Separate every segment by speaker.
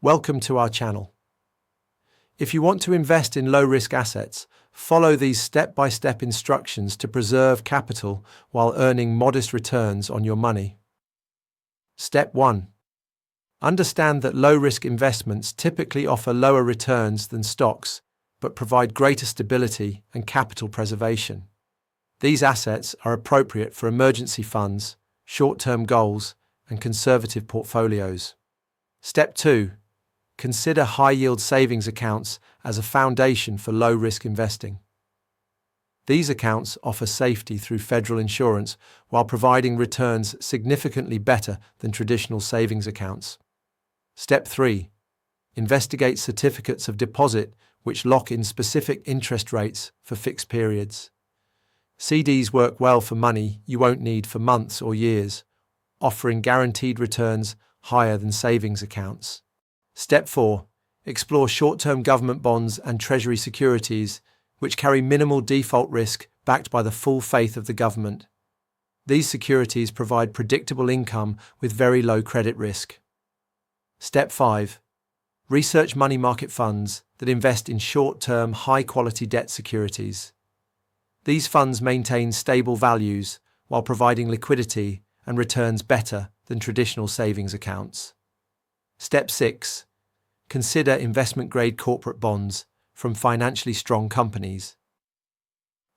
Speaker 1: Welcome to our channel. If you want to invest in low-risk assets, follow these step-by-step instructions to preserve capital while earning modest returns on your money. Step 1. Understand that low-risk investments typically offer lower returns than stocks, but provide greater stability and capital preservation. These assets are appropriate for emergency funds, short-term goals, and conservative portfolios. Step 2. Consider high-yield savings accounts as a foundation for low-risk investing. These accounts offer safety through federal insurance while providing returns significantly better than traditional savings accounts. Step 3. Investigate certificates of deposit which lock in specific interest rates for fixed periods. CDs work well for money you won't need for months or years, offering guaranteed returns higher than savings accounts. Step 4. Explore short-term government bonds and treasury securities, which carry minimal default risk backed by the full faith of the government. These securities provide predictable income with very low credit risk. Step 5. Research money market funds that invest in short-term, high-quality debt securities. These funds maintain stable values while providing liquidity and returns better than traditional savings accounts. Step 6. Consider investment-grade corporate bonds from financially strong companies.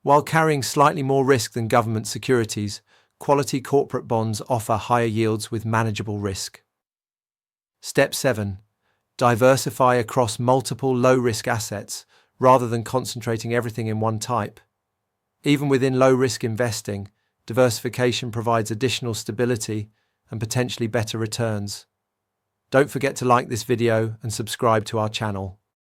Speaker 1: While carrying slightly more risk than government securities, quality corporate bonds offer higher yields with manageable risk. Step 7. Diversify across multiple low-risk assets rather than concentrating everything in one type. Even within low-risk investing, diversification provides additional stability and potentially better returns. Don't forget to like this video and subscribe to our channel.